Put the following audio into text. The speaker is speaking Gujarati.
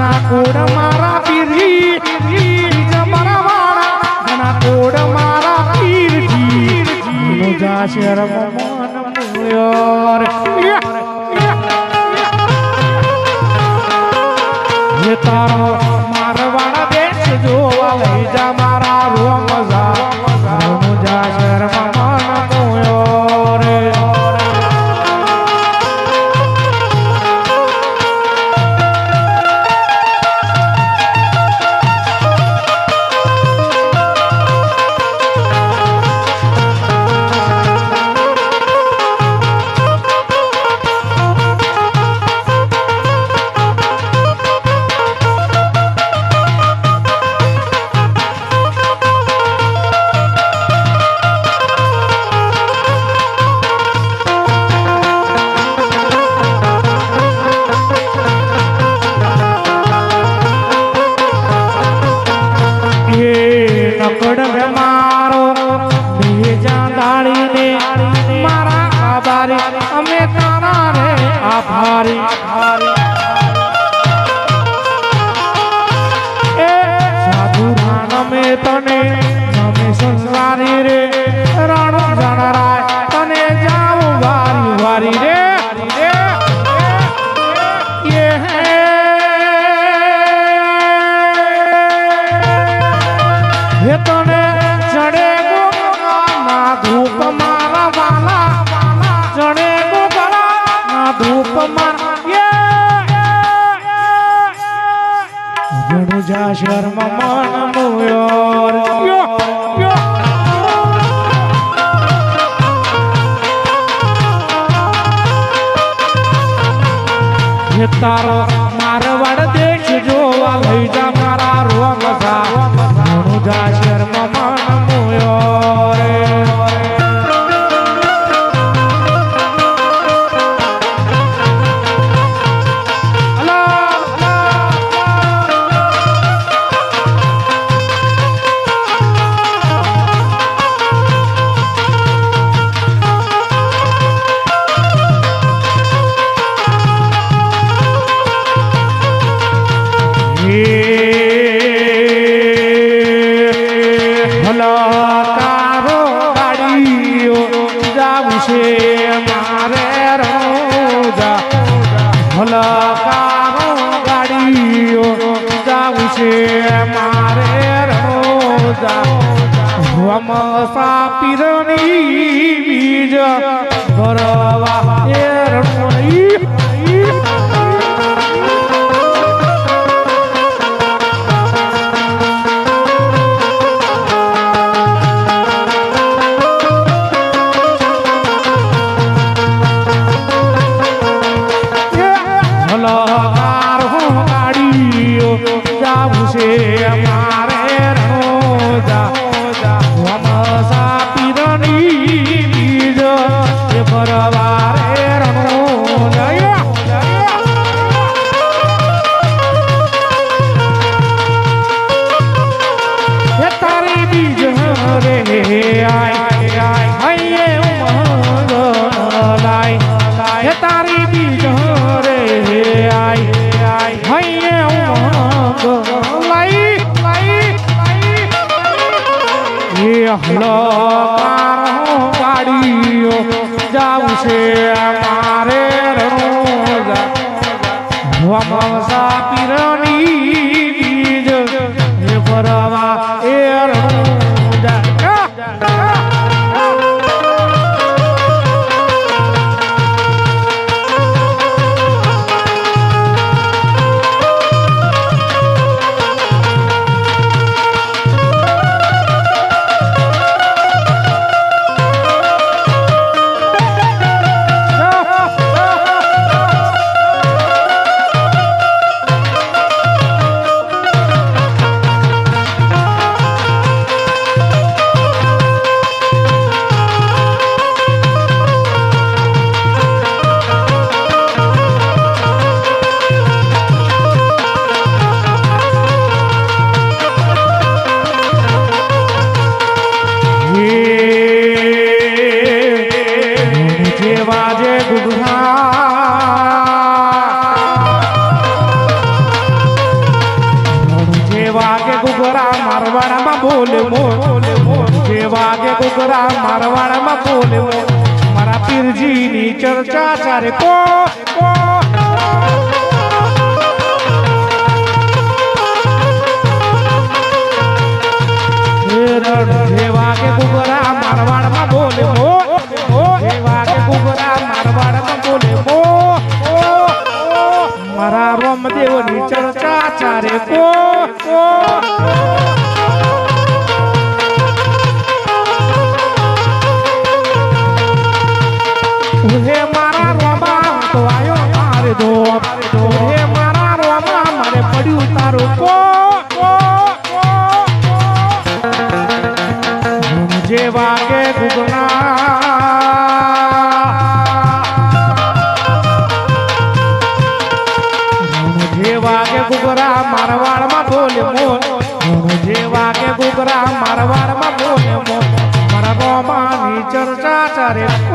ઘણા કોડ મારા પીરજી જમરા વાળા ઘણા કોડ મારા પીરજી નો જા શરમ મન મુયોર ये तारो मारवाड़ा देश जोवा लई जा मारा रोम मजा मुझा शर्म मन मोयो रे નકડ મારો ભેજા દાડીને મારા આભારી અમે તારા રે આભારી એ સાધુ રામે તને નમે સંસારી રે રાણો જણરાય તને જાવ વારી વારી રે ये तने चढ़े गो ना धूप मारा वाला चढ़े गो गला ना धूप मारा ये जणु जा शर्म मन मोयोर यो ये तारो मारवाड़ देश जोवा लई जा मारा रोम सा जा शर्म मन मोयो रे ભલાકારો ગાડીઓ જાવું છે મારે રોજા ભલાકારો ગાડીઓ જાવું છે મારે રોજા હમ સાપીરની બીજ ભરવા એ રણોઈ मारे रोजा हम सापीरनी बीज बरवारे रोजा तारी बीज रे आय उमंग लाई तारी बीज रे आय उमंग હલો ગાડીઓ જાવું છે મારે રોજા હમ સાપીરની બીજ ભરવા એ રોજા વાગે કુકરા મારવાડમાં બોલે મારા પીરજીની ચર્ચા ચારે કો જે વાગે કુકરા મારવાડમાં બોલે જે વાગે કુકરા મારવાડમાં બોલે મારા રામદેવની ચર્ચા ચારે કો હે મારા રોમા તો આયો મારે દો હે મારા રોમા મારે પડ્યું તારું કો જે વાગે ગુગના જે વાગે ગુગરા મારવાડમાં બોલે મોન જે વાગે ગુગરા મારવાડમાં બોલે મોન મારા રોમાની ચર્ચા ચારે